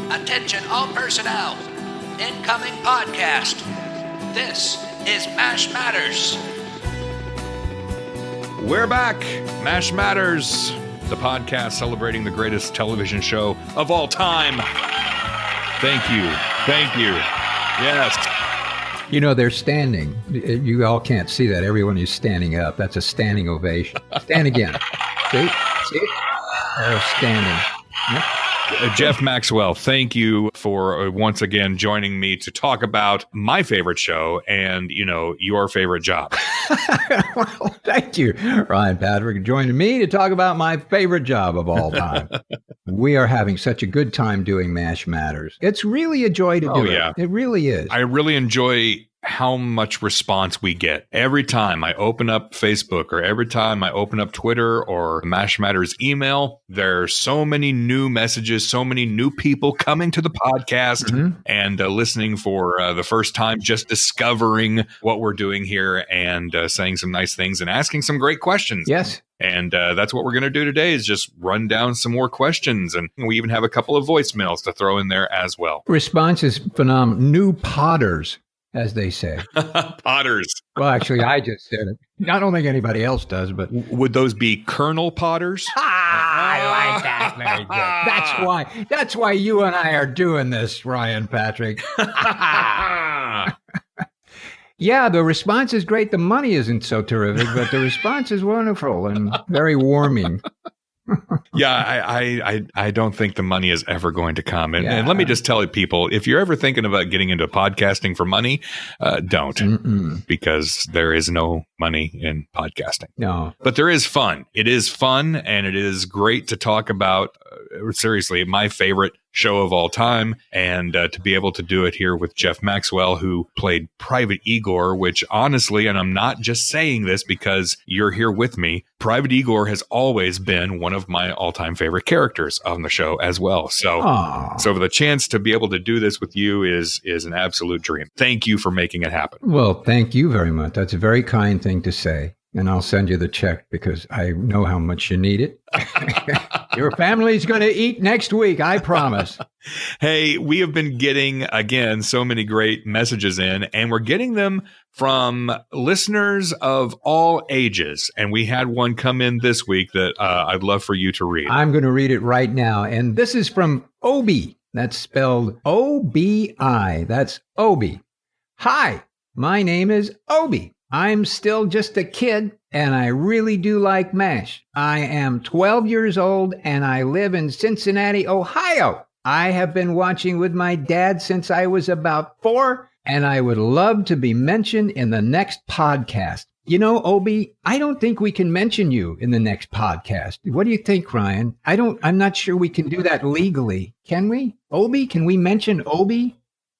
Attention all personnel. Incoming podcast. This is MASH Matters. We're back. MASH Matters, the podcast celebrating the greatest television show of all time. Thank you. Thank you. Yes. You know, they're standing. You all can't see that. Everyone is standing up. That's a standing ovation. Stand again. See? They're standing. Yep. Jeff Maxwell, thank you for once again joining me to talk about my favorite show and, you know, your favorite job. Well, thank you, Ryan Patrick, joining me to talk about my favorite job of all time. We are having such a good time doing MASH Matters. It's really a joy to do it. It really is. I really enjoy how much response we get every time I open up Facebook or every time I open up Twitter or MASH Matters email. There's so many new messages, so many new people coming to the podcast and listening for the first time, just discovering what we're doing here and saying some nice things and asking some great questions. Yes. And that's what we're going to do today is just run down some more questions. And we even have a couple of voicemails to throw in there as well. Response is phenomenal. New potters, as they say. Potters. Well, actually, I just said it. I don't think anybody else does, but... Would those be Colonel Potters? I like that. Very good. That's why you and I are doing this, Ryan Patrick. Yeah, the response is great. The money isn't so terrific, but the response is wonderful and very warming. Yeah, I don't think the money is ever going to come. And let me just tell you, people, if you're ever thinking about getting into podcasting for money, don't, because there is no money in podcasting. No. But there is fun. It is fun, and it is great to talk about, seriously, my favorite show of all time, and to be able to do it here with Jeff Maxwell, who played Private Igor, which honestly, and I'm not just saying this because you're here with me, Private Igor has always been one of my all-time favorite characters on the show as well. So the chance to be able to do this with you is an absolute dream. Thank you for making it happen. Well, thank you very much. That's a very kind thing to say. And I'll send you the check because I know how much you need it. Your family's going to eat next week, I promise. Hey, we have been getting, again, so many great messages in, and we're getting them from listeners of all ages. And we had one come in this week that I'd love for you to read. I'm going to read it right now. And this is from Obi. That's spelled O-B-I. That's Obi. Hi, my name is Obi. I'm still just a kid, and I really do like MASH. I am 12 years old, and I live in Cincinnati, Ohio. I have been watching with my dad since I was about 4, and I would love to be mentioned in the next podcast. You know, Obi, I don't think we can mention you in the next podcast. What do you think, Ryan? I'm not sure we can do that legally. Can we? Obi, can we mention Obi?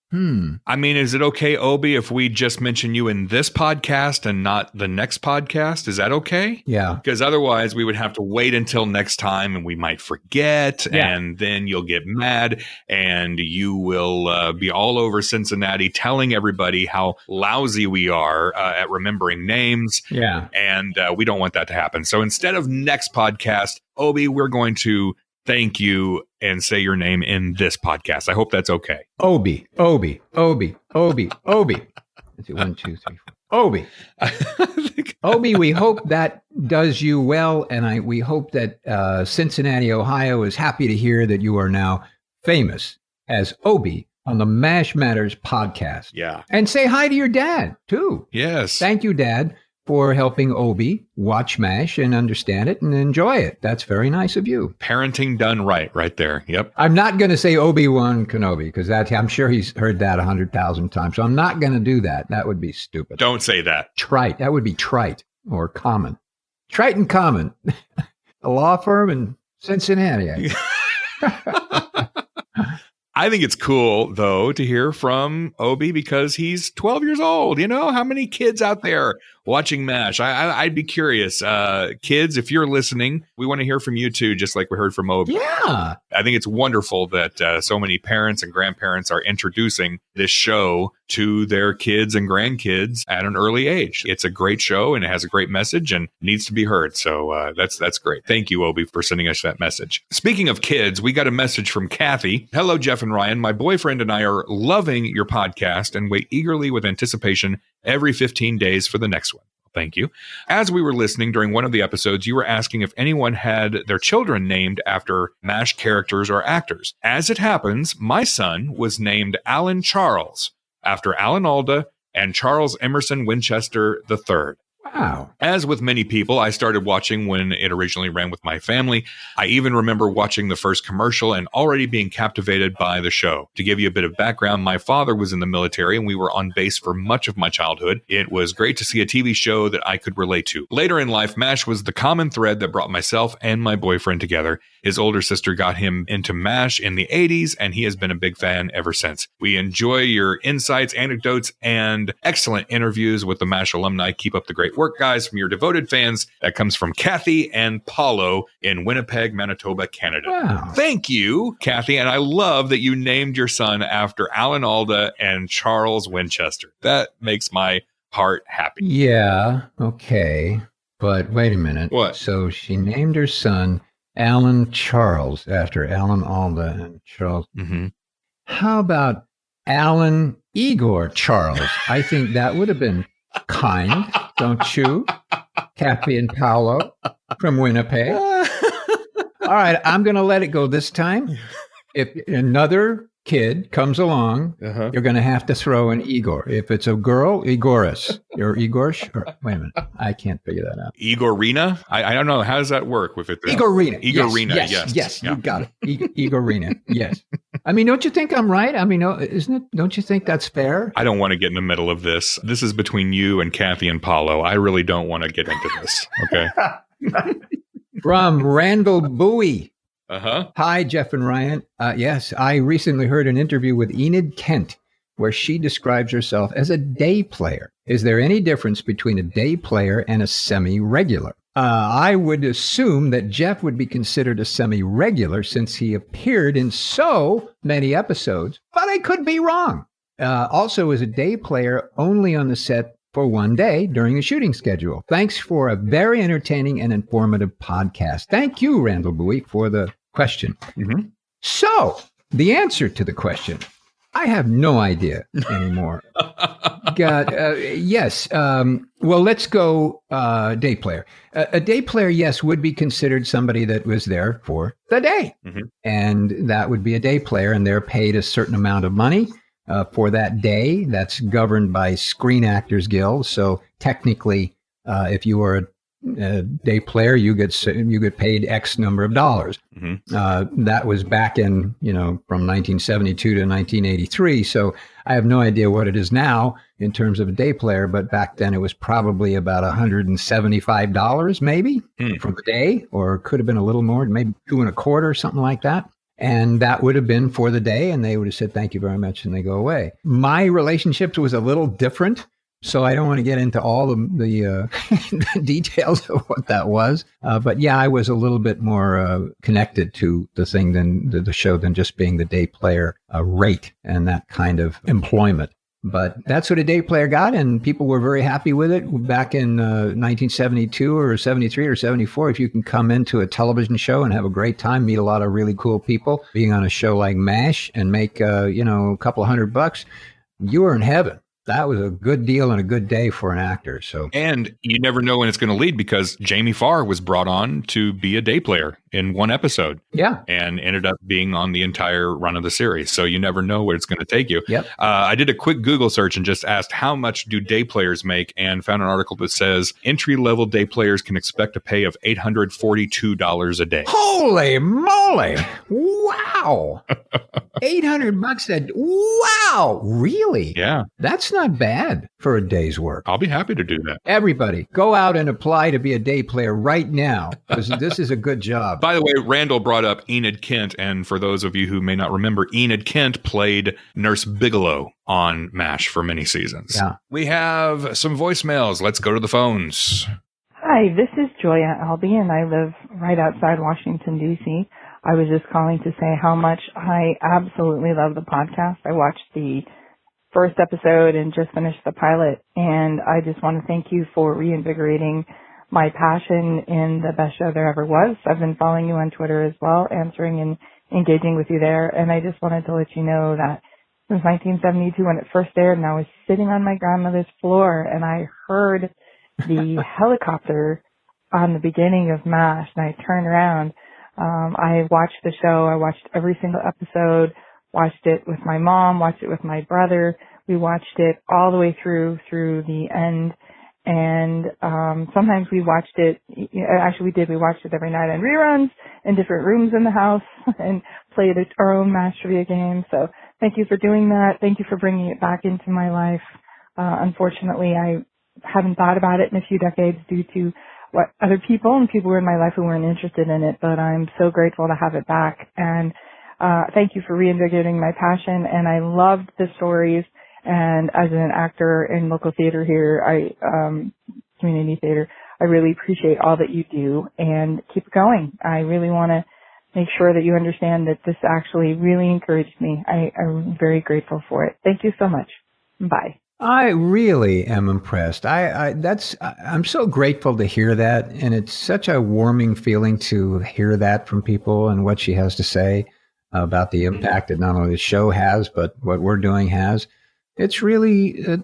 I mean, is it okay, Obi, if we just mention you in this podcast and not the next podcast? Is that okay? Yeah. Because otherwise we would have to wait until next time and we might forget and then you'll get mad and you will be all over Cincinnati telling everybody how lousy we are at remembering names. Yeah. And we don't want that to happen. So instead of next podcast, Obi, we're going to thank you and say your name in this podcast. I hope that's okay. Obi. Let's see, 1, 2, 3, 4. Obi. Obi, we hope that does you well. And we hope that Cincinnati, Ohio is happy to hear that you are now famous as Obi on the MASH Matters podcast. Yeah. And say hi to your dad, too. Yes. Thank you, Dad, for helping Obi watch MASH and understand it and enjoy it. That's very nice of you. Parenting done right there. Yep. I'm not going to say Obi-Wan Kenobi because I'm sure he's heard that 100,000 times. So I'm not going to do that. That would be stupid. Don't say that. Trite. That would be trite or common. Trite and Common, a law firm in Cincinnati. I think it's cool, though, to hear from Obi because he's 12 years old. You know, how many kids out there watching MASH. I'd be curious. Kids, if you're listening, we want to hear from you too, just like we heard from Obi. Yeah. I think it's wonderful that so many parents and grandparents are introducing this show to their kids and grandkids at an early age. It's a great show and it has a great message and needs to be heard. So that's great. Thank you, Obi, for sending us that message. Speaking of kids, we got a message from Kathy. Hello, Jeff and Ryan. My boyfriend and I are loving your podcast and wait eagerly with anticipation every 15 days for the next one. Thank you. As we were listening during one of the episodes, you were asking if anyone had their children named after MASH characters or actors. As it happens, my son was named Alan Charles after Alan Alda and Charles Emerson Winchester III. Wow. As with many people, I started watching when it originally ran with my family. I even remember watching the first commercial and already being captivated by the show. To give you a bit of background, my father was in the military and we were on base for much of my childhood. It was great to see a TV show that I could relate to. Later in life, MASH was the common thread that brought myself and my boyfriend together. His older sister got him into MASH in the 80s, and he has been a big fan ever since. We enjoy your insights, anecdotes, and excellent interviews with the MASH alumni. Keep up the great work, guys, from your devoted fans. That comes from Kathy and Paulo in Winnipeg, Manitoba, Canada. Wow. Thank you, Kathy, and I love that you named your son after Alan Alda and Charles Winchester. That makes my heart happy. Yeah. Okay. But wait a minute. What? So she named her son Alan Charles after Alan Alda and Charles. Mm-hmm. How about Alan Igor Charles? I think that would have been kind, don't you? Kathy and Paolo from Winnipeg. All right, I'm going to let it go this time. If another kid comes along, you're going to have to throw an Igor. If it's a girl, Igoris. Or Igorsh? Or, wait a minute. I can't figure that out. Igorina? I don't know. How does that work with it? Igorina. Igorina, Yes, Yeah. You got it. Igorina. Yes. I mean, don't you think I'm right? I mean, isn't it? Don't you think that's fair? I don't want to get in the middle of this. This is between you and Kathy and Paulo. I really don't want to get into this. Okay. From Randall Bowie. Uh-huh. Hi, Jeff and Ryan. Yes, I recently heard an interview with Enid Kent where she describes herself as a day player. Is there any difference between a day player and a semi-regular? I would assume that Jeff would be considered a semi-regular since he appeared in so many episodes, but I could be wrong. Also, is a day player only on the set for one day during the shooting schedule. Thanks for a very entertaining and informative podcast. Thank you, Randall Bowie, for the question. Mm-hmm. So, the answer to the question, I have no idea anymore. Yes. Well, let's go day player. A day player, yes, would be considered somebody that was there for the day. Mm-hmm. And that would be a day player, and they're paid a certain amount of money for that day. That's governed by Screen Actors Guild. So technically, if you are a day player, you get paid X number of dollars. Mm-hmm. That was back in, from 1972 to 1983. So I have no idea what it is now in terms of a day player, but back then it was probably about $175 maybe for the day, or could have been a little more, maybe $2.25, something like that. And that would have been for the day, and they would have said, thank you very much, and they go away. My relationships was a little different, so I don't want to get into all the details of what that was. But yeah, I was a little bit more connected to the thing than the show than just being the day player rate and that kind of employment. But that's what a day player got, and people were very happy with it back in 1972 or 73 or 74. If you can come into a television show and have a great time, meet a lot of really cool people, being on a show like MASH and make, a couple of $100, you were in heaven. That was a good deal and a good day for an actor. So, and you never know when it's going to lead, because Jamie Farr was brought on to be a day player in one episode. Yeah. And ended up being on the entire run of the series. So you never know where it's going to take you. Yep. I did a quick Google search and just asked how much do day players make, and found an article that says entry-level day players can expect a pay of $842 a day. Holy moly. Wow. $800 a day. Wow. Really? Yeah. That's not bad for a day's work. I'll be happy to do that. Everybody, go out and apply to be a day player right now, because this is a good job. job. By the way, Randall brought up Enid Kent, and for those of you who may not remember, Enid Kent played Nurse Bigelow on MASH for many seasons. Yeah. We have some voicemails. Let's go to the phones. Hi, this is Joya Albee, and I live right outside Washington, D.C. I was just calling to say how much I absolutely love the podcast. I watched the first episode and just finished the pilot, and I just want to thank you for reinvigorating my passion in the best show there ever was. I've been following you on Twitter as well, answering and engaging with you there, and I just wanted to let you know that since 1972 when it first aired, and I was sitting on my grandmother's floor, and I heard the helicopter on the beginning of MASH, and I turned around. I watched the show. I watched every single episode, watched it with my mom, watched it with my brother. We watched it all the way through the end. And sometimes we watched it, actually we watched it every night on reruns in different rooms in the house and played our own MASH trivia game. So thank you for doing that. Thank you for bringing it back into my life. Unfortunately, I haven't thought about it in a few decades due to what other people were in my life who weren't interested in it, but I'm so grateful to have it back. And thank you for reinvigorating my passion. And I loved the stories. And as an actor in local theater here, community theater, I really appreciate all that you do and keep it going. I really want to make sure that you understand that this actually really encouraged me. I'm very grateful for it. Thank you so much. Bye. I really am impressed. I'm so grateful to hear that. And it's such a warming feeling to hear that from people and what she has to say about the impact that not only the show has, but what we're doing has. It's really a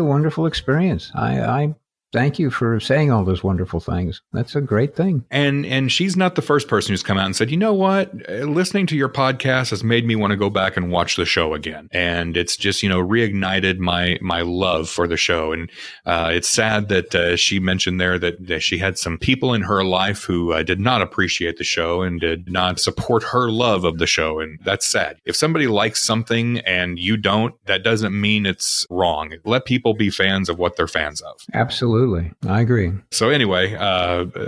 wonderful experience. I thank you for saying all those wonderful things. That's a great thing. And she's not the first person who's come out and said, you know what, listening to your podcast has made me want to go back and watch the show again. And it's just, reignited my love for the show. And it's sad that she mentioned there that she had some people in her life who did not appreciate the show and did not support her love of the show. And that's sad. If somebody likes something and you don't, that doesn't mean it's wrong. Let people be fans of what they're fans of. Absolutely. I agree. So anyway,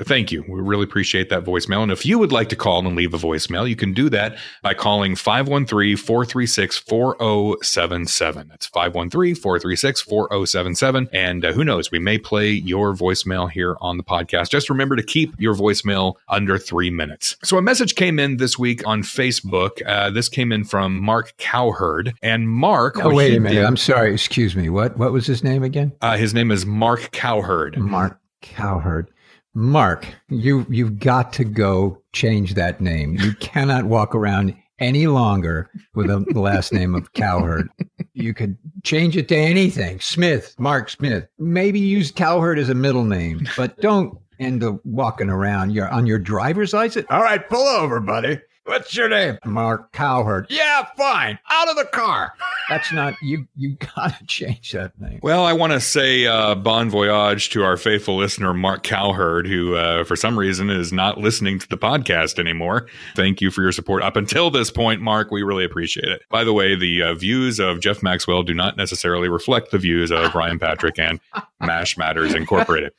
thank you. We really appreciate that voicemail. And if you would like to call and leave a voicemail, you can do that by calling 513-436-4077. That's 513-436-4077. And who knows, we may play your voicemail here on the podcast. Just remember to keep your voicemail under 3 minutes. So a message came in this week on Facebook. This came in from Mark Cowherd. And Mark... Oh, wait a minute. I'm sorry. Excuse me. What was his name again? His name is Mark Cowherd. Mark Cowherd. Mark, you've got to go change that name. You cannot walk around any longer with the last name of Cowherd. You could change it to anything. Smith, Mark Smith. Maybe use Cowherd as a middle name, but don't end up walking around. You're on your driver's license. All right, pull over, buddy. What's your name? Mark Cowherd. Yeah, fine. Out of the car. That's not, you got to change that name. Well, I want to say bon voyage to our faithful listener, Mark Cowherd, who for some reason is not listening to the podcast anymore. Thank you for your support up until this point, Mark. We really appreciate it. By the way, the views of Jeff Maxwell do not necessarily reflect the views of Ryan Patrick and MASH Matters Incorporated.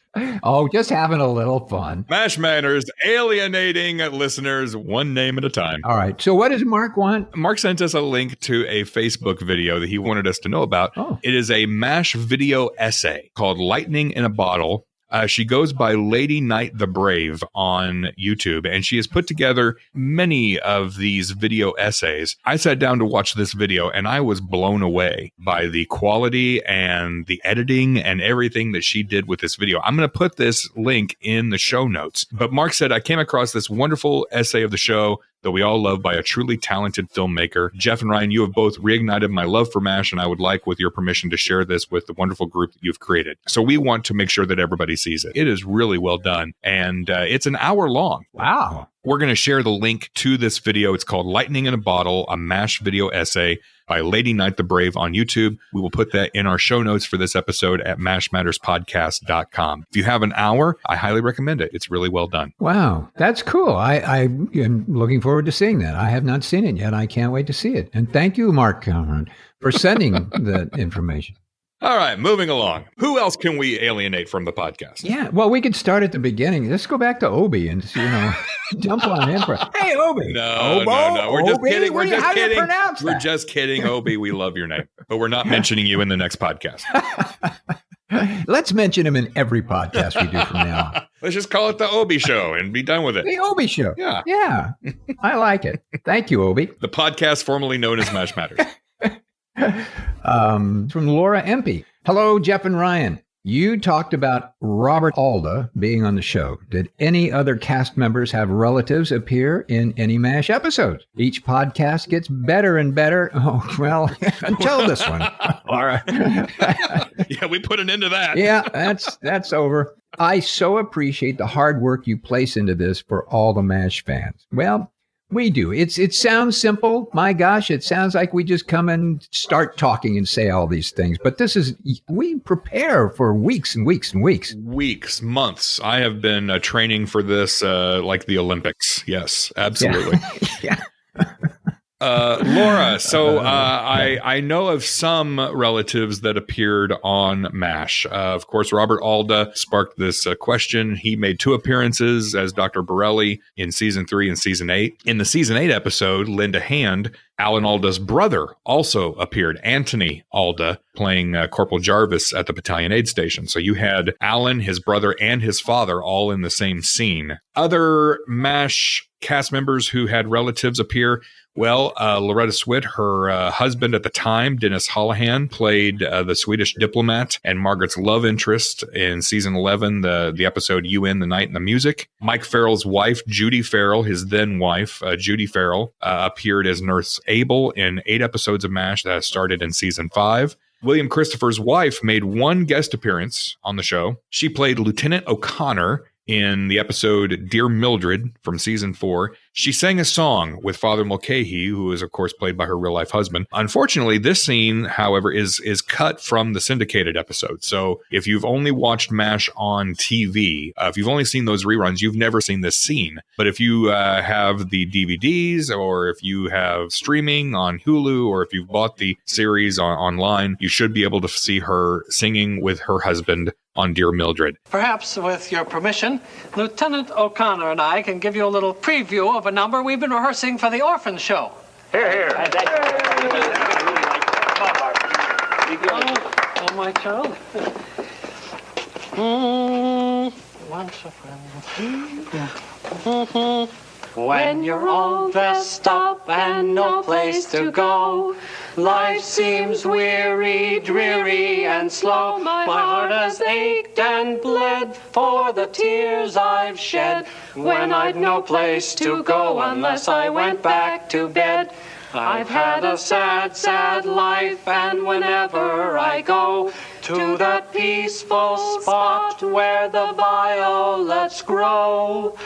Oh, just having a little fun. MASH Matters, alienating listeners one name at a time. All right. So what does Mark want? Mark sent us a link to a Facebook video that he wanted us to know about. Oh. It is a MASH video essay called Lightning in a Bottle. She goes by Lady Knight the Brave on YouTube, and she has put together many of these video essays. I sat down to watch this video, and I was blown away by the quality and the editing and everything that she did with this video. I'm going to put this link in the show notes. But Mark said, I came across this wonderful essay of the show that we all love by a truly talented filmmaker. Jeff and Ryan, you have both reignited my love for MASH, and I would like, with your permission, to share this with the wonderful group that you've created. So we want to make sure that everybody sees it. It is really well done, and it's an hour long. Wow. We're going to share the link to this video. It's called Lightning in a Bottle, a MASH video essay by Lady Knight the Brave on YouTube. We will put that in our show notes for this episode at mashmatterspodcast.com. If you have an hour, I highly recommend it. It's really well done. Wow. That's cool. I am looking forward to seeing that. I have not seen it yet. I can't wait to see it. And thank you, Mark Cameron, for sending the information. All right, moving along. Who else can we alienate from the podcast? Yeah, well, we could start at the beginning. Let's go back to Obi and, jump on him. Hey, Obi. No. We're just Obi? kidding. We're just How do you kidding. pronounce We're that? just kidding, Obi. We love your name, but we're not mentioning you in the next podcast. Let's mention him in every podcast we do from now on. Let's just call it the Obi Show and be done with it. The Obi Show. Yeah. Yeah. I like it. Thank you, Obi. The podcast formerly known as Mash Matters. From Laura Empey. Hello, Jeff and Ryan. You talked about Robert Alda being on the show. Did any other cast members have relatives appear in any MASH episodes? Each podcast gets better and better. Oh, well, until this one, Laura. Yeah, we put an end to that. Yeah, that's over. I so appreciate the hard work you place into this for all the MASH fans. Well, we do. It sounds simple. My gosh, it sounds like we just come and start talking and say all these things. But we prepare for weeks and weeks and weeks. Weeks, months. I have been training for this like the Olympics. Yes, absolutely. Yeah. Laura, so I know of some relatives that appeared on MASH. Of course, Robert Alda sparked this question. He made 2 appearances as Dr. Borelli in season 3 and season 8. In the season 8 episode, Linda Hand, Alan Alda's brother, also appeared. Anthony Alda playing Corporal Jarvis at the battalion aid station. So you had Alan, his brother, and his father all in the same scene. Other MASH cast members who had relatives appear. Well, Loretta Swit, her husband at the time, Dennis Holohan, played the Swedish diplomat and Margaret's love interest in season 11, the episode UN, the Night and the Music. Mike Farrell's wife, Judy Farrell, his then wife, Judy Farrell, appeared as Nurse Abel in 8 episodes of MASH that started in season 5. William Christopher's wife made 1 guest appearance on the show. She played Lieutenant O'Connor in the episode Dear Mildred from season 4. She sang a song with Father Mulcahy, who is, of course, played by her real-life husband. Unfortunately, this scene, however, is cut from the syndicated episode. So if you've only watched MASH on TV, if you've only seen those reruns, you've never seen this scene. But if you have the DVDs, or if you have streaming on Hulu, or if you've bought the series online, you should be able to see her singing with her husband on Dear Mildred. Perhaps, with your permission, Lieutenant O'Connor and I can give you a little preview of a number we've been rehearsing for the Orphan Show. Here, here. Oh, my child. Once a friend. When you're all dressed up and no place to go, life seems weary, dreary, and slow. My heart has ached and bled for the tears I've shed when I'd no place to go unless I went back to bed. I've had a sad, sad life, and whenever I go to that peaceful spot where the violets grow,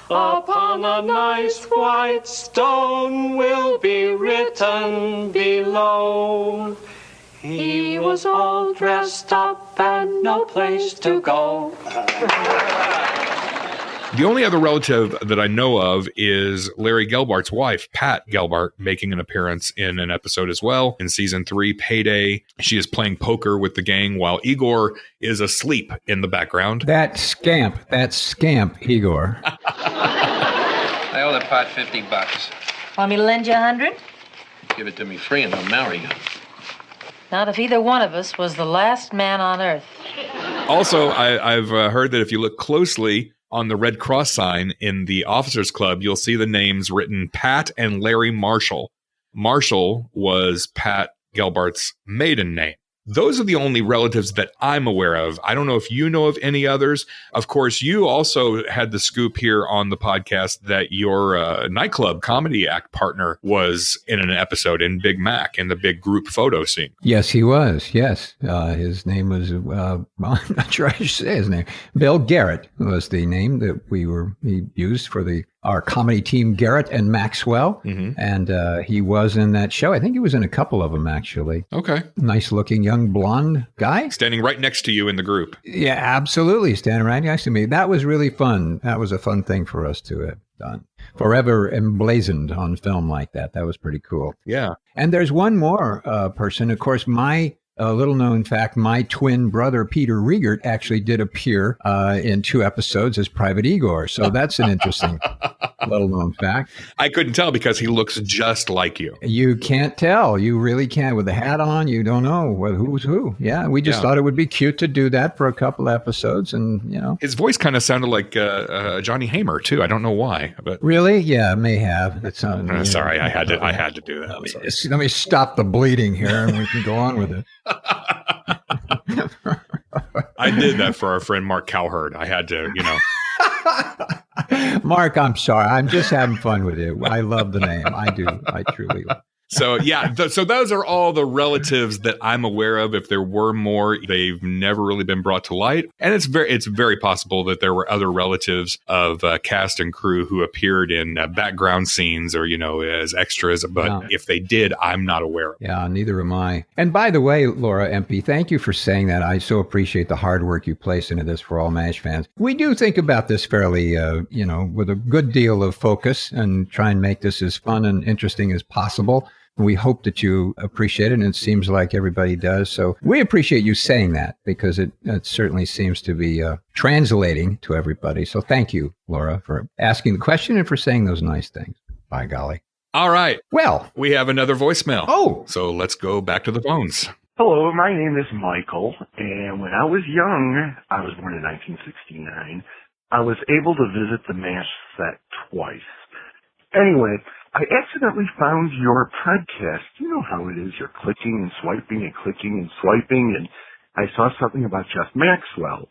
upon a nice white stone will be written below, he was all dressed up and no place to go. The only other relative that I know of is Larry Gelbart's wife, Pat Gelbart, making an appearance in an episode as well. In season 3, Payday, she is playing poker with the gang while Igor is asleep in the background. That scamp, Igor. I owe the pot $50. Want me to lend you 100? Give it to me free and I'll marry you. Not if either one of us was the last man on earth. Also, I've heard that if you look closely on the Red Cross sign in the Officers Club, you'll see the names written Pat and Larry Marshall. Marshall was Pat Gelbart's maiden name. Those are the only relatives that I'm aware of. I don't know if you know of any others. Of course, you also had the scoop here on the podcast that your nightclub comedy act partner was in an episode in Big Mac in the big group photo scene. Yes, he was. Yes. His name was, well, I'm not sure I should say his name. Bill Garrett was the name that he used for our comedy team, Garrett and Maxwell. Mm-hmm. And he was in that show. I think he was in a couple of them, actually. Okay. Nice looking young blonde guy. Standing right next to you in the group. Yeah, absolutely. Standing right next to me. That was really fun. That was a fun thing for us to have done. Forever emblazoned on film like that. That was pretty cool. Yeah. And there's one more person. Of course, my A little known fact, my twin brother, Peter Riegert, actually did appear in 2 episodes as Private Igor. So that's an interesting little known fact. I couldn't tell because he looks just like you. You can't tell. You really can't. With the hat on, you don't know who's who. Yeah, we just thought it would be cute to do that for a couple episodes. And, His voice kind of sounded like Johnny Hamer, too. I don't know why. But really? Yeah, it may have. It's sorry, I had to do that. Let me stop the bleeding here and we can go on with it. I did that for our friend Mark Cowherd. I had to, Mark, I'm sorry. I'm just having fun with you. I love the name. I do. I truly love it. So, yeah. So those are all the relatives that I'm aware of. If there were more, they've never really been brought to light. And it's very possible that there were other relatives of cast and crew who appeared in background scenes or, as extras. But if they did, I'm not aware of. Yeah, neither am I. And by the way, Laura MP, thank you for saying that. I so appreciate the hard work you place into this for all MASH fans. We do think about this fairly, with a good deal of focus and try and make this as fun and interesting as possible. We hope that you appreciate it, and it seems like everybody does. So we appreciate you saying that because it certainly seems to be translating to everybody. So thank you, Laura, for asking the question and for saying those nice things. By golly. All right. Well, we have another voicemail. Oh. So let's go back to the phones. Hello, my name is Michael, and when I was young, I was born in 1969, I was able to visit the MASH set twice. Anyway, I accidentally found your podcast. You know how it is. You're clicking and swiping and clicking and swiping, and I saw something about Jeff Maxwell.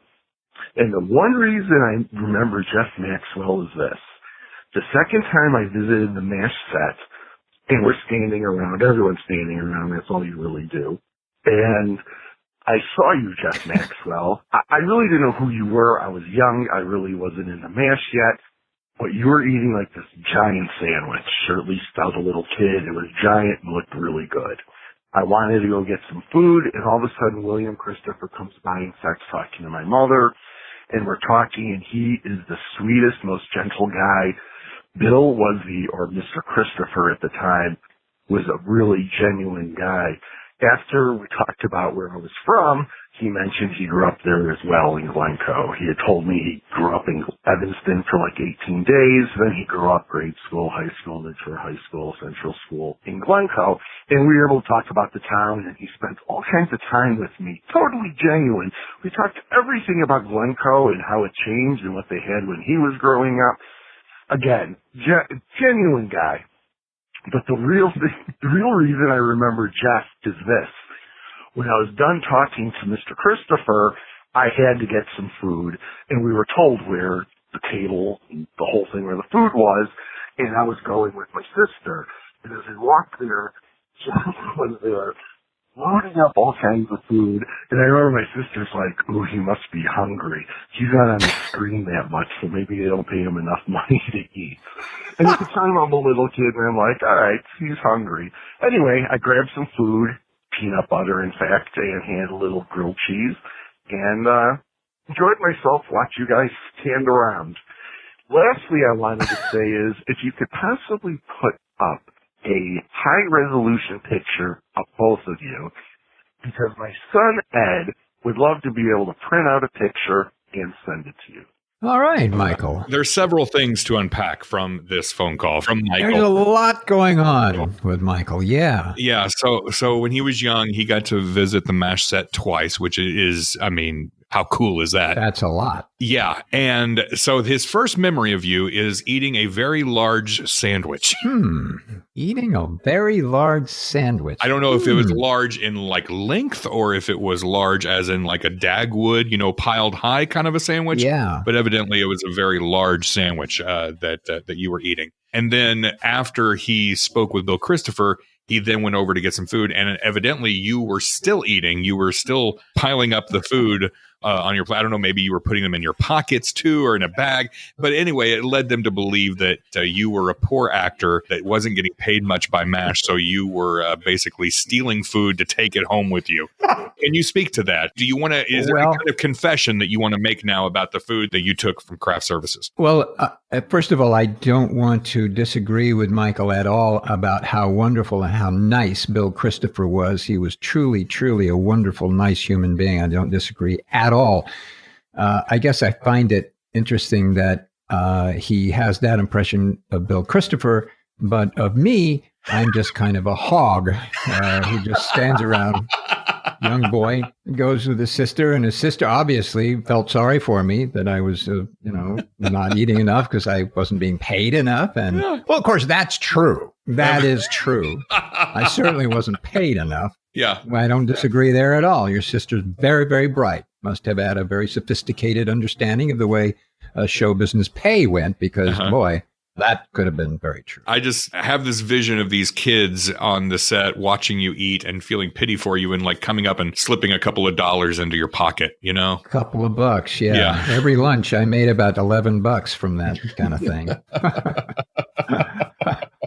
And the one reason I remember Jeff Maxwell is this. The second time I visited the MASH set, and we're standing around, everyone's standing around, that's all you really do. And I saw you, Jeff Maxwell. I really didn't know who you were. I was young. I really wasn't into MASH yet. But you were eating like this giant sandwich, or at least I was a little kid. It was giant and looked really good. I wanted to go get some food, and all of a sudden William Christopher comes by and starts talking to my mother, and we're talking, and he is the sweetest, most gentle guy. Bill was or Mr. Christopher at the time, was a really genuine guy. After we talked about where I was from, he mentioned he grew up there as well in Glencoe. He had told me he grew up in Evanston for like 18 days. Then he grew up grade school, high school, mature high school, central school in Glencoe. And we were able to talk about the town, and he spent all kinds of time with me. Totally genuine. We talked everything about Glencoe and how it changed and what they had when he was growing up. Again, genuine guy. But the real reason I remember Jeff is this. When I was done talking to Mr. Christopher, I had to get some food, and we were told where the table, the whole thing where the food was, and I was going with my sister. And as we walked there, Jeff was there loading up all kinds of food, and I remember my sister's like, "Ooh, he must be hungry. He's not on the screen that much, so maybe they don't pay him enough money to eat." And at the time, I'm a little kid, and I'm like, all right, he's hungry. Anyway, I grabbed some food, peanut butter, in fact, and had a little grilled cheese, and enjoyed myself, watch you guys stand around. Lastly, I wanted to say is, if you could possibly put up a high-resolution picture of both of you, because my son, Ed, would love to be able to print out a picture and send it to you. All right, Michael. There's several things to unpack from this phone call from Michael. There's a lot going on with Michael. Yeah. Yeah. So when he was young, he got to visit the MASH set twice, which is, how cool is that? That's a lot. Yeah. And so his first memory of you is eating a very large sandwich. Eating a very large sandwich. I don't know if it was large in like length or if it was large as in like a Dagwood, piled high kind of a sandwich. Yeah. But evidently it was a very large sandwich that you were eating. And then after he spoke with Bill Christopher, he then went over to get some food, and evidently you were still eating. You were still piling up the food on your plate. I don't know, maybe you were putting them in your pockets too, or in a bag. But anyway, it led them to believe that you were a poor actor that wasn't getting paid much by MASH, so you were basically stealing food to take it home with you. Can you speak to that? Do you want to? Is there any kind of confession that you want to make now about the food that you took from craft services? Well, first of all, I don't want to disagree with Michael at all about how wonderful and how nice Bill Christopher was. He was truly, truly a wonderful, nice human being. I don't disagree at all. I guess I find it interesting that he has that impression of Bill Christopher, but of me, I'm just kind of a hog who just stands around. Young boy goes with his sister, and his sister obviously felt sorry for me that I was, not eating enough because I wasn't being paid enough. And well, of course, that's true. That is true. I certainly wasn't paid enough. Yeah. I don't disagree there at all. Your sister's very, very bright. Must have had a very sophisticated understanding of the way show business pay went because, boy, that could have been very true. I just have this vision of these kids on the set watching you eat and feeling pity for you and like coming up and slipping a couple of dollars into your pocket, you know? A couple of bucks, yeah. Every lunch I made about $11 from that kind of thing.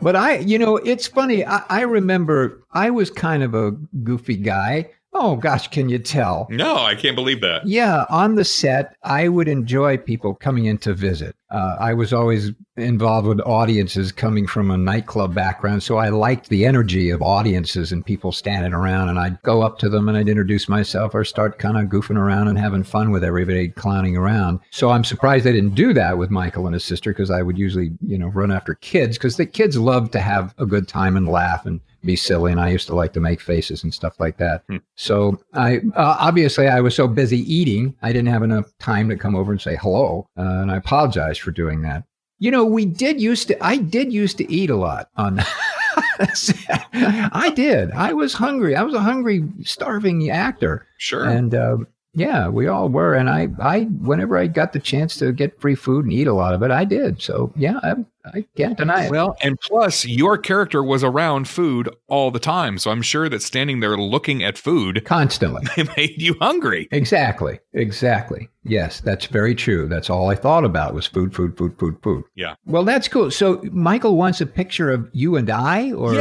But it's funny. I remember I was kind of a goofy guy. Oh, gosh, can you tell? No, I can't believe that. Yeah, on the set, I would enjoy people coming in to visit. I was always involved with audiences coming from a nightclub background, so I liked the energy of audiences and people standing around, and I'd go up to them and I'd introduce myself or start kind of goofing around and having fun with everybody, clowning around. So I'm surprised they didn't do that with Michael and his sister, because I would usually, run after kids, because the kids love to have a good time and laugh and be silly, and I used to like to make faces and stuff like that. So I obviously I was so busy eating, I didn't have enough time to come over and say hello, and I apologize for doing that. I did used to eat a lot on I did. I was hungry. I was a hungry, starving actor. Sure. And yeah, we all were. And I whenever I got the chance to get free food and eat a lot of it, I did. So yeah, I can't deny it. Well, and plus your character was around food all the time. So I'm sure that standing there looking at food constantly made you hungry. Exactly. Yes, that's very true. That's all I thought about was food. Yeah. Well, that's cool. So Michael wants a picture of you and I, or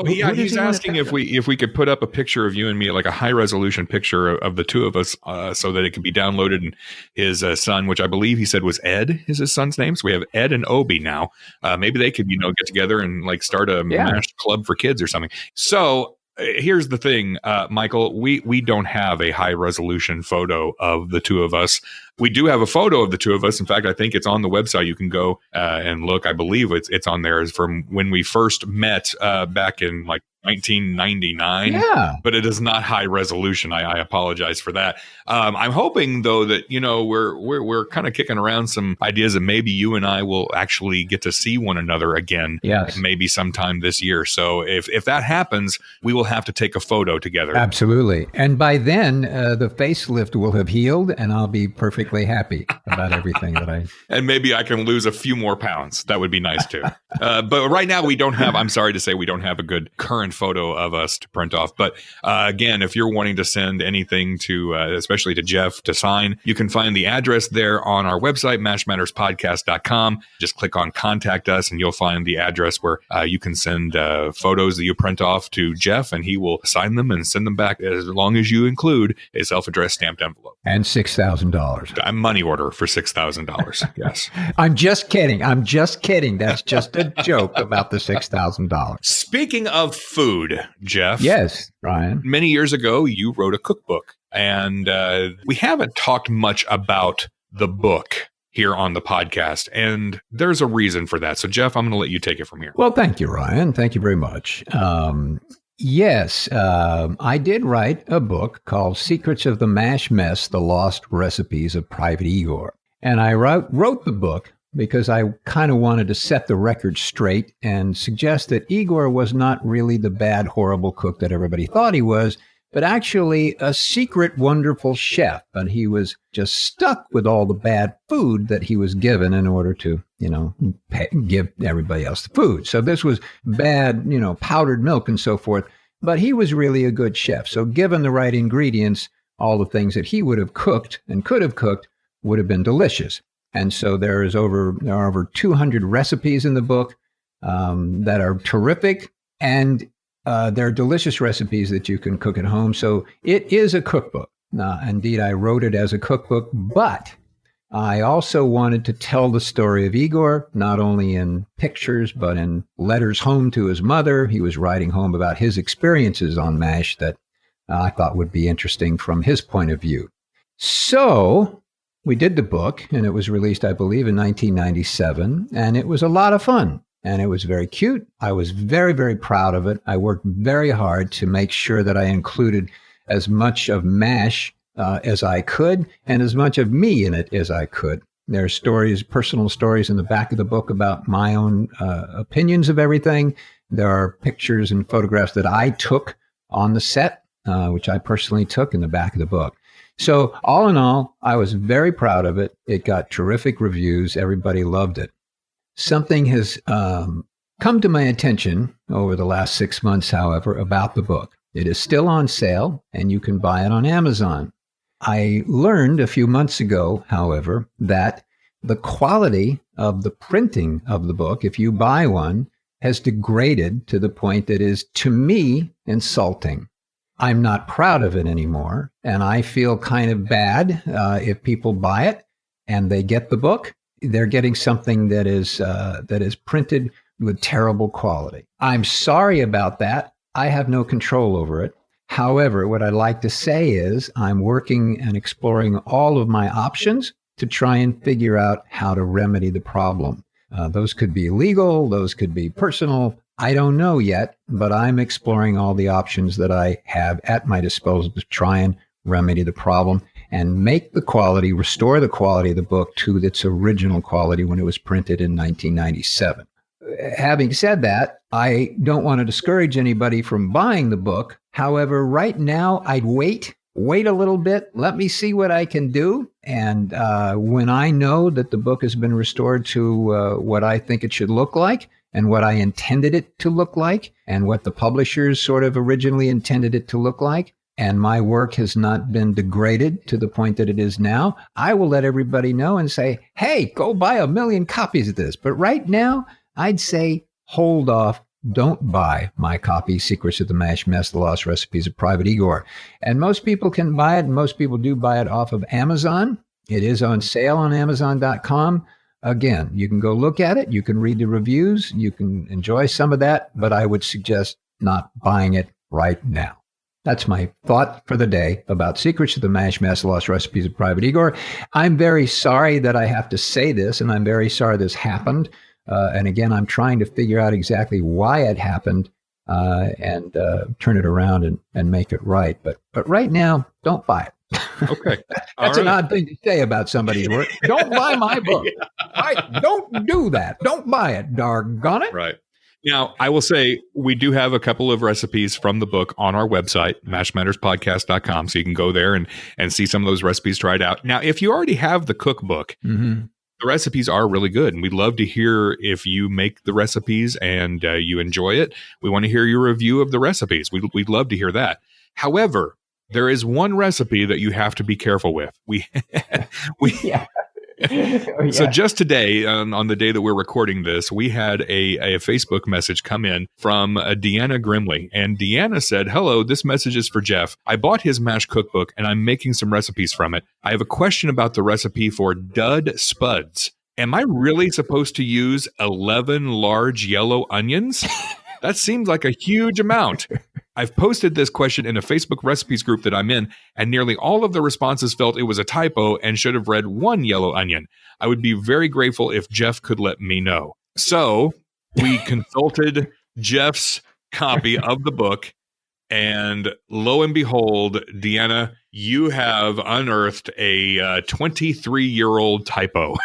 he's asking if we could put up a picture of you and me, like a high resolution picture of the two of us, so that it can be downloaded. And his son, which I believe he said was Ed, is his son's name. So we have Ed and Obi now. Maybe they could, get together and like start a MASH club for kids or something. So here's the thing, Michael, we don't have a high resolution photo of the two of us. We do have a photo of the two of us. In fact, I think it's on the website. You can go and look. I believe it's on there from when we first met back in like 1999. Yeah. But it is not high resolution. I apologize for that. I'm hoping though that, we're kind of kicking around some ideas that maybe you and I will actually get to see one another again. Yes. Maybe sometime this year. So if that happens, we will have to take a photo together. Absolutely. And by then, the facelift will have healed and I'll be perfectly happy about everything that I... And maybe I can lose a few more pounds. That would be nice too. But right now I'm sorry to say we don't have a good current photo of us to print off. But again, if you're wanting to send anything to, especially to Jeff to sign, you can find the address there on our website, mashmatterspodcast.com. Just click on contact us and you'll find the address where you can send photos that you print off to Jeff, and he will sign them and send them back as long as you include a self-addressed stamped envelope. And $6,000. A money order for $6,000. Yes. I'm just kidding. That's just a joke about the $6,000. Speaking of food, Jeff. Yes, Ryan. Many years ago, you wrote a cookbook, and we haven't talked much about the book here on the podcast, and there's a reason for that. So, Jeff, I'm going to let you take it from here. Well, thank you, Ryan. Thank you very much. Yes, I did write a book called Secrets of the MASH Mess, The Lost Recipes of Private Igor. And I wrote the book because I kind of wanted to set the record straight and suggest that Igor was not really the bad, horrible cook that everybody thought he was, but actually a secret, wonderful chef. But he was just stuck with all the bad food that he was given in order to, give everybody else the food. So this was bad, powdered milk and so forth. But he was really a good chef. So given the right ingredients, all the things that he would have cooked and could have cooked would have been delicious. And so there are over 200 recipes in the book that are terrific, and they're delicious recipes that you can cook at home. So it is a cookbook. Indeed, I wrote it as a cookbook, but I also wanted to tell the story of Igor, not only in pictures, but in letters home to his mother. He was writing home about his experiences on MASH that I thought would be interesting from his point of view. So we did the book, and it was released, I believe, in 1997, and it was a lot of fun, and it was very cute. I was very, very proud of it. I worked very hard to make sure that I included as much of MASH as I could, and as much of me in it as I could. There are stories, personal stories in the back of the book about my own opinions of everything. There are pictures and photographs that I took on the set, which I personally took in the back of the book. So all in all, I was very proud of it. It got terrific reviews. Everybody loved it. Something has come to my attention over the last 6 months, however, about the book. It is still on sale, and you can buy it on Amazon. I learned a few months ago, however, that the quality of the printing of the book, if you buy one, has degraded to the point that is, to me, insulting. I'm not proud of it anymore, and I feel kind of bad if people buy it and they get the book. They're getting something that is printed with terrible quality. I'm sorry about that. I have no control over it. However, what I'd like to say is I'm working and exploring all of my options to try and figure out how to remedy the problem. Those could be legal, those could be personal. I don't know yet, but I'm exploring all the options that I have at my disposal to try and remedy the problem and make the quality, restore the quality of the book to its original quality when it was printed in 1997. Having said that, I don't want to discourage anybody from buying the book. However, right now, I'd wait a little bit. Let me see what I can do. And when I know that the book has been restored to what I think it should look like and what I intended it to look like and what the publishers sort of originally intended it to look like, and my work has not been degraded to the point that it is now, I will let everybody know and say, hey, go buy 1 million copies of this. But right now, I'd say hold off. Don't buy my copy, Secrets of the MASH Mess, The Lost Recipes of Private Igor. And most people can buy it, and most people do buy it off of Amazon. It is on sale on Amazon.com. Again, you can go look at it. You can read the reviews. You can enjoy some of that, but I would suggest not buying it right now. That's my thought for the day about Secrets of the MASH Mess, The Lost Recipes of Private Igor. I'm very sorry that I have to say this, and I'm very sorry this happened. And again, I'm trying to figure out exactly why it happened and turn it around and make it right. But right now, don't buy it. Okay. That's an odd thing to say about somebody's work. Don't buy my book. Don't do that. Don't buy it, doggone it. Right. Now, I will say we do have a couple of recipes from the book on our website, mashmatterspodcast.com. So you can go there and see some of those recipes tried out. Now, if you already have the cookbook, the recipes are really good, and we'd love to hear if you make the recipes and you enjoy it. We want to hear your review of the recipes. We'd love to hear that. However, there is one recipe that you have to be careful with. So just today, on the day that we're recording this, we had a Facebook message come in from Deanna Grimley. And Deanna said, hello, this message is for Jeff. I bought his MASH cookbook and I'm making some recipes from it. I have a question about the recipe for dud spuds. Am I really supposed to use 11 large yellow onions? That seems like a huge amount. I've posted this question in a Facebook recipes group that I'm in, and nearly all of the responses felt it was a typo and should have read 1 yellow onion. I would be very grateful if Jeff could let me know. So we consulted Jeff's copy of the book, and lo and behold, Deanna, you have unearthed a 23-year-old typo.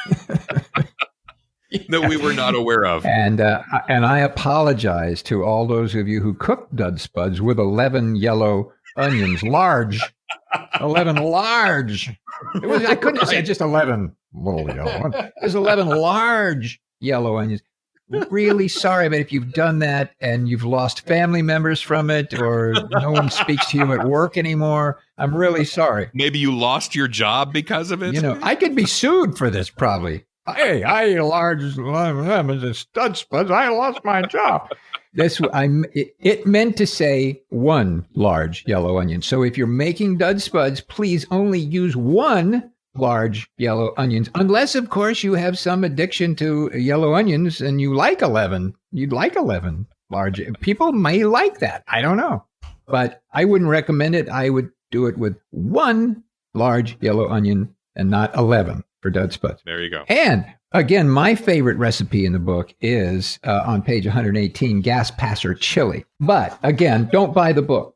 That we were not aware of. And I apologize to all those of you who cooked dud spuds with 11 yellow onions, large, 11 large. I couldn't have said just 11 little yellow ones. There's 11 large yellow onions. really sorry. But if you've done that and you've lost family members from it, or no one speaks to you at work anymore, I'm really sorry. Maybe you lost your job because of it. You know, I could be sued for this probably. Hey, I ate a large lemons and stud spuds. I lost my job. It meant to say one large yellow onion. So if you're making dud spuds, please only use one large yellow onions, unless, of course, you have some addiction to yellow onions and you like 11. You'd like 11 large. People may like that. I don't know. But I wouldn't recommend it. I would do it with one large yellow onion and not 11 for dud spuds. There you go. And again, my favorite recipe in the book is on page 118, gas passer chili. But again, don't buy the book.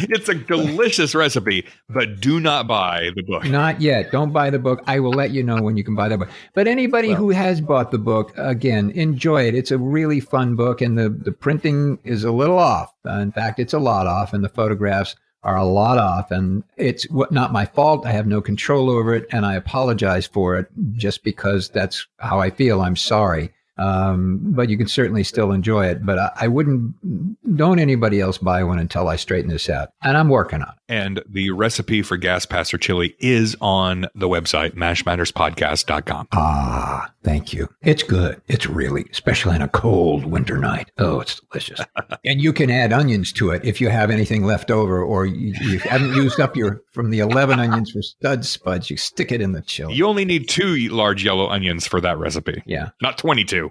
It's a delicious recipe, but do not buy the book. Not yet. Don't buy the book. I will let you know when you can buy the book. But anybody who has bought the book, again, enjoy it. It's a really fun book, and the printing is a little off. In fact, it's a lot off, and the photographs are a lot off, and it's not my fault. I have no control over it, and I apologize for it just because that's how I feel. I'm sorry. But you can certainly still enjoy it. But don't anybody else buy one until I straighten this out. And I'm working on it. And the recipe for gas passer chili is on the website, mashmatterspodcast.com. Ah, thank you. It's good. It's really, especially on a cold winter night. Oh, it's delicious. And you can add onions to it if you have anything left over, or you haven't used up from the 11 onions for stud spuds. You stick it in the chili. You only need 2 large yellow onions for that recipe. Yeah. Not 22.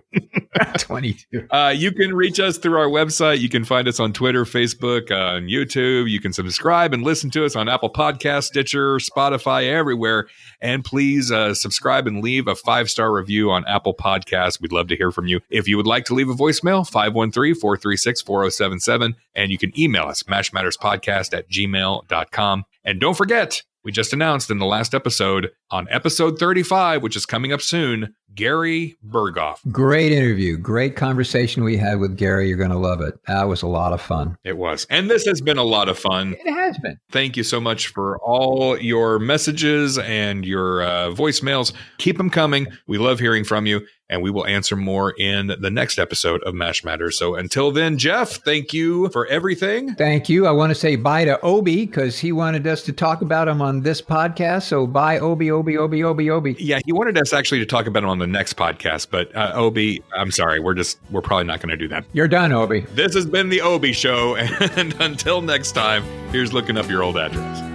22. You can reach us through our website. You can find us on Twitter, Facebook, on YouTube. You can subscribe and listen to us on Apple Podcasts, Stitcher, Spotify, everywhere. And please subscribe and leave a 5-star review on Apple Podcasts. We'd love to hear from you. If you would like to leave a voicemail, 513-436-4077. And you can email us, mashmatterspodcast@gmail.com. And don't forget, we just announced in the last episode, on episode 35, which is coming up soon, Gary Berghoff. Great interview. Great conversation we had with Gary. You're going to love it. That was a lot of fun. It was. And this has been a lot of fun. It has been. Thank you so much for all your messages and your voicemails. Keep them coming. We love hearing from you, and we will answer more in the next episode of Mash Matters. So until then, Jeff, thank you for everything. Thank you. I want to say bye to Obi because he wanted us to talk about him on this podcast. So bye, Obi. Yeah, he wanted us actually to talk about him on the next podcast, but Obi, I'm sorry. We're probably not going to do that. You're done, Obi. This has been the Obi Show, and until next time, here's looking up your old address.